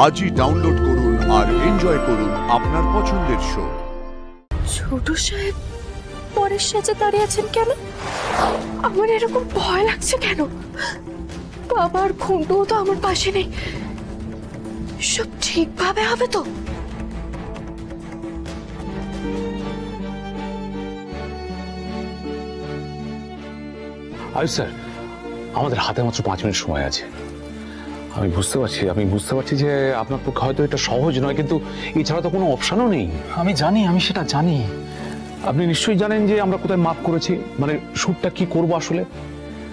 আজই ডাউনলোড করুন আর এনজয় করুন আপনার পছন্দের শো। ছোট সাহেব পরের সাজে দাঁড়িয়ে আছেন কেন? আমার এরকম ভয় লাগছে কেন? বাবার ঘুমটাও তো আমার পাশে নেই। সব ঠিকভাবে হবে তো? আয়ুষ স্যার, আমাদের হাতে মাত্র 5 মিনিট সময় আছে। আমি বুঝতে পারছি যে আপনার পক্ষে হয়তো এটা সহজ নয়, কিন্তু এছাড়া তো কোনো অপশনও নেই। আমি সেটা জানি। আপনি নিশ্চয়ই জানেন যে আমরা কোথায় মাপ করেছি, মানে শ্যুটটা কি করব আসলে।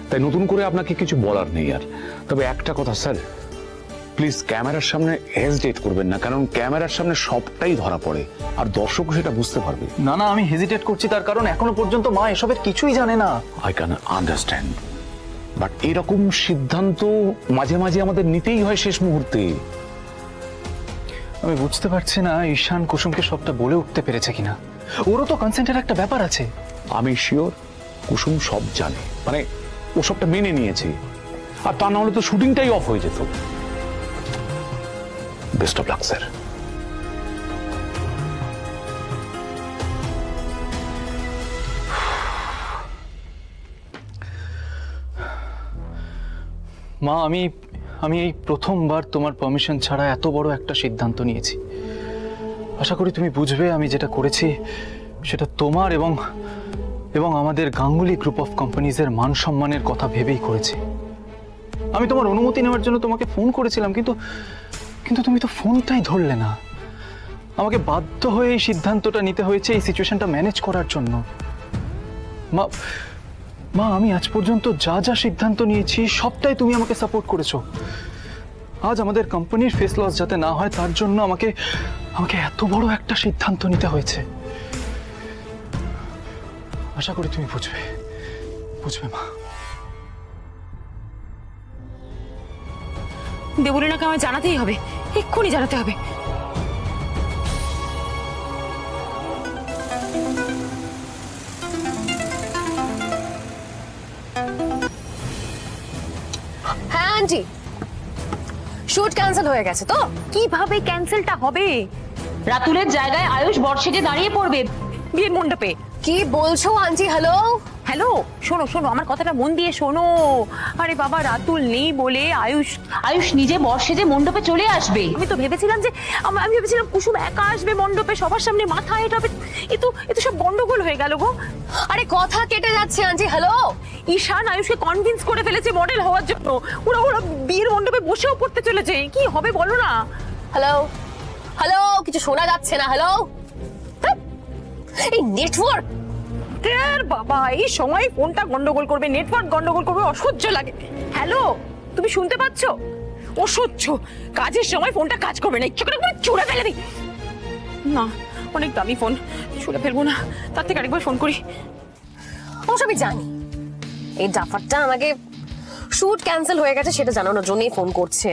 তাই নতুন করে আপনাকে কিছু বলার নেই আর। তবে একটা কথা স্যার, প্লিজ ক্যামেরার সামনে হেজিটেট করবেন না, কারণ ক্যামেরার সামনে সবটাই ধরা পড়ে আর দর্শকও সেটা বুঝতে পারবে। না, আমি হেজিটেট করছি তার কারণ এখনো পর্যন্ত মা এসবের কিছুই জানে না। আই ক্যান আন্ডারস্ট্যান্ড, বাট এরকম সিদ্ধান্ত মাঝে মাঝে আমাদের নিতেই হয় শেষ মুহূর্তে। আমি বুঝতে পারছি না ঈশান কুসুমকে সবটা বলে উঠতে পেরেছে কিনা। ওরও তো কনসেন্টের একটা ব্যাপার আছে। আমি শিওর কুসুম সব জানে, মানে ও সবটা মেনে নিয়েছে, আর তা না হলে তো শুটিংটাই অফ হয়ে যেত। Best of luck sir. মা, আমি এই প্রথমবার তোমার পারমিশন ছাড়া এত বড় একটা সিদ্ধান্ত নিয়েছি। আশা করি তুমি বুঝবে আমি যেটা করেছি সেটা তোমার এবং আমাদের গাঙ্গুলি গ্রুপ অফ কোম্পানিজের মান সম্মানের কথা ভেবেই করেছি। আমি তোমার অনুমতি নেওয়ার জন্য তোমাকে ফোন করেছিলাম, কিন্তু তুমি তো ফোনটাই ধরলে না। আমাকে বাধ্য হয়ে এই সিদ্ধান্তটা নিতে হয়েছে এই সিচুয়েশনটা ম্যানেজ করার জন্য। মা, আমি আজ পর্যন্ত যা যা সিদ্ধান্ত নিয়েছি সবটাই তুমি আমাকে সাপোর্ট করেছো। আজ আমাদের কোম্পানির ফেস লস যাতে না হয় তার জন্য আমাকে এত বড় একটা সিদ্ধান্ত নিতে হয়েছে। আশা করি তুমি বুঝবে মা। দেবলীনাকে আমায় জানাতেই হবে, এক্ষুনি জানাতে হবে। হ্যাঁ আন্টি, শুট ক্যান্সেল হয়ে গেছে তো? কিভাবে ক্যান্সেলটা হবে? রাতুলের জায়গায় আয়ুষ বর্ষেজে দাঁড়িয়ে পড়বে বিয়ের মণ্ডপে। কি বলছো আন্টি? হ্যালো হ্যালো, শোনো আমার কথাটা মন দিয়ে শোনো। আরে বাবা, রাতুল নেই বলে আয়ুষ নিজে বর্ষেজে মণ্ডপে চলে আসবে। আমি তো ভেবেছিলাম কুসুম একা আসবে মণ্ডপে, সবার সামনে মাথা হেঁটাবে। এ তো সব গন্ডগোল হয়ে গেল গো। আরে কথা কেটে যাচ্ছে আন্টি। হ্যালো, ঈশান আয়ুষকে কনভিন্স করে ফেলেছে মডেল হওয়ার জন্য। ওরা বিয়ের মণ্ডপে বসেও পড়তে চলেছে। কি হবে বলো না? হ্যালো, কিছু শোনা যাচ্ছে না। হ্যালো, এই নেটওয়ার্ক। বাবা, এই সময় ফোনটা গন্ডগোল করবে, নেটওয়ার্ক গন্ডগোল করবে, অসহ্য লাগে। হ্যালো, তুমি শুনতে পাচ্ছ? অসহ্য। কাজের সময় ফোনটা কাজ করবে না, ইচ্ছে করে ছুঁড়ে ফেলে দিই। না, অনেক দামি ফোন, ছুঁড়ে ফেলবো না, তার থেকে আরেকবার ফোন করি। অবশ্য আমি জানি এই ডাফারটা আমাকে শুট ক্যান্সেল হয়ে গেছে সেটা জানানোর জন্যই ফোন করছে।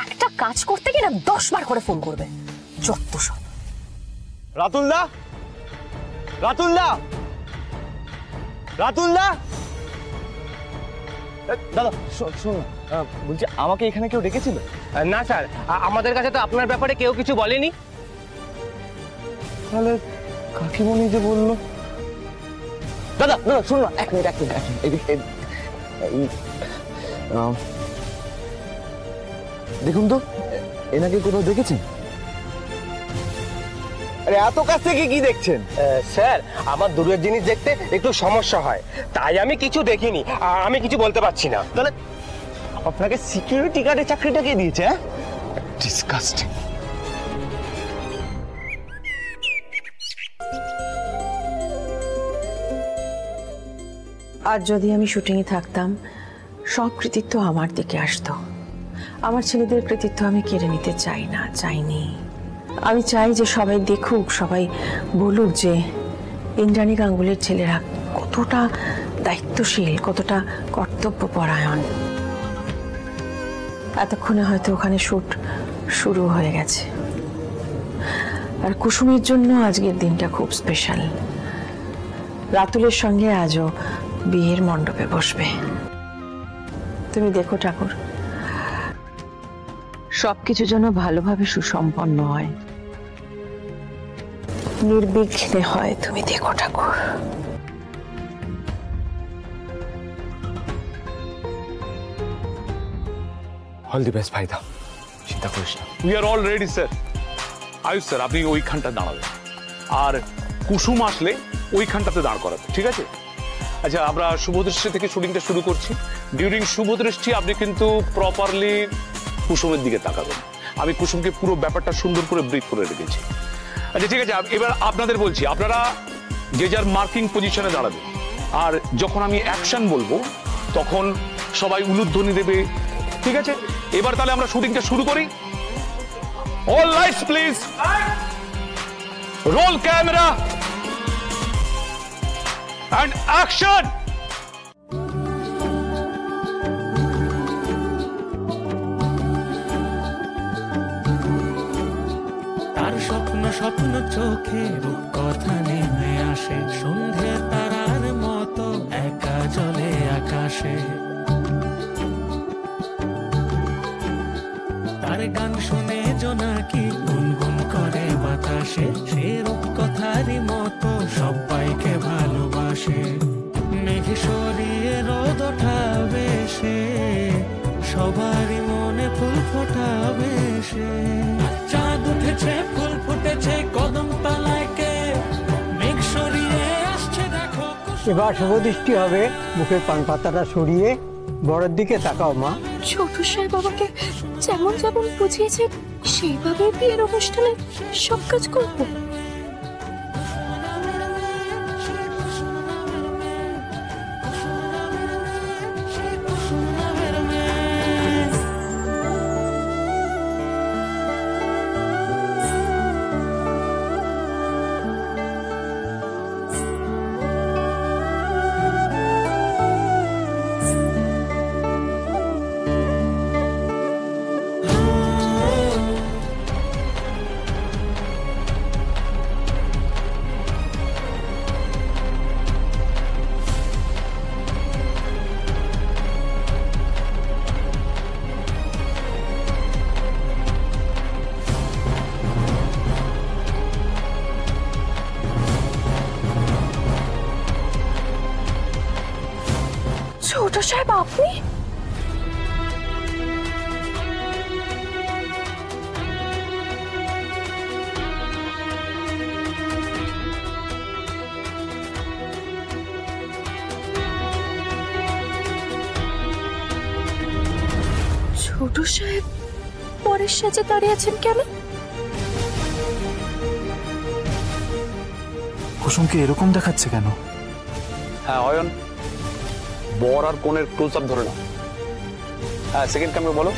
একটা কাজ করতে গিয়ে 10 বার করে ফোন করবে, যত সব। রাতুলদা, দাদা শোনো, বলছি আমাকে এখানে কেউ ডেকেছিল? না স্যার, আমাদের কাছে তো আপনার ব্যাপারে কেউ কিছু বলেনি। তাহলে কাকিমণি যে বললো। দাদা শোনো না, এক মিনিট দেখুন তো, এনাকে কোথাও দেখেছেন? আরে এত কাছ থেকে কি দেখছেন? স্যার, আমার দূরের জিনিস দেখতে একটু সমস্যা হয়, তাই আমি কিছু দেখিনি, আমি কিছু বলতে পারছি না। তাহলে আপনাকে সিকিউরিটি গার্ডের চাকরিটা কে দিয়েছে? ডিসকাস্টিং। আর যদি আমি শুটিংয়ে থাকতাম, সব কৃতিত্ব আমার দিকে আসতো। আমার ছেলেদের কৃতিত্ব আমি কেড়ে নিতে চাইনি। আমি চাই যে সবাই দেখুক, সবাই বলুক যে ইন্দ্রাণী গাঙ্গুলির ছেলেরা কতটা দায়িত্বশীল, কতটা কর্তব্যপরায়ণ। এতক্ষণে হয়তো ওখানে শুট শুরু হয়ে গেছে। আর কুসুমের জন্য আজকের দিনটা খুব স্পেশাল। রাতুলের সঙ্গে আজও বিয়ের মণ্ডপে বসবে। তুমি দেখো ঠাকুর, সবকিছু যেন ভালোভাবে সুসম্পন্ন হয়, নির্বিঘ্নে হয়। তুমি দেখো ঠাকুর। অল দি বেস্ট ভাইদা, চিন্তা করিস না। We are all ready sir. Ayush sir, আপনি ওইখানটা দাঁড়াবেন, আর কুসুম আসলে ওইখানটাতে দাঁড় করাবে, ঠিক আছে? আচ্ছা, আমরা শুভদৃষ্টি থেকে শুটিংটা শুরু করছি। ডিউরিং শুভদৃষ্টি আপনি কিন্তু প্রপারলি কুসুমের দিকে তাকাবেন। আমি কুসুমকে পুরো ব্যাপারটা সুন্দর করে ব্রিফ করে রেখেছি। আচ্ছা ঠিক আছে, এবার আপনাদের বলছি, আপনারা যে যার মার্কিং পজিশনে দাঁড়াবেন, আর যখন আমি অ্যাকশন বলবো তখন সবাই উলুধ্বনি দেবে, ঠিক আছে? এবার তাহলে আমরা শুটিংটা শুরু করি। All lights please, roll camera and action! তার স্বপ্ন স্বপ্ন চোখে রূপকথা নেমে আসে, সন্ধে তারার মতো একা জলে আকাশে। তার গান শুনে জোনাকি গুনগুন করে বাতাসে, সে রূপকথারই মতো সবাইকে ভালোবাসে। মেঘ সরিয়ে রোদ ওঠাবে সে, সবারই মনে ফুল ফোটাবে সে। চাঁদ উঠেছে, ফুল ফুটেছে কদম তলায়, কে মেঘ সরিয়ে আসছে দেখো। এবার শুভদৃষ্টি হবে, মুখের পান পাতাটা সরিয়ে বড়ের দিকে তাকাও মা। ছোট সাহেব আমাকে যেমন যেমন বুঝিয়েছে সেইভাবে বিয়ের অনুষ্ঠানে সব কাজ করবো। ছোট সাহেব, আপনি? ছোট সাহেব পরের সাজে দাঁড়িয়ে আছেন কেন? কুসুমকে এরকম দেখাচ্ছে কেন? হ্যাঁ অয়ন, বর আর কোণের ক্লোজ আপ ধরে নাও। হ্যাঁ, সেকেন্ড ক্যামেরা বলো।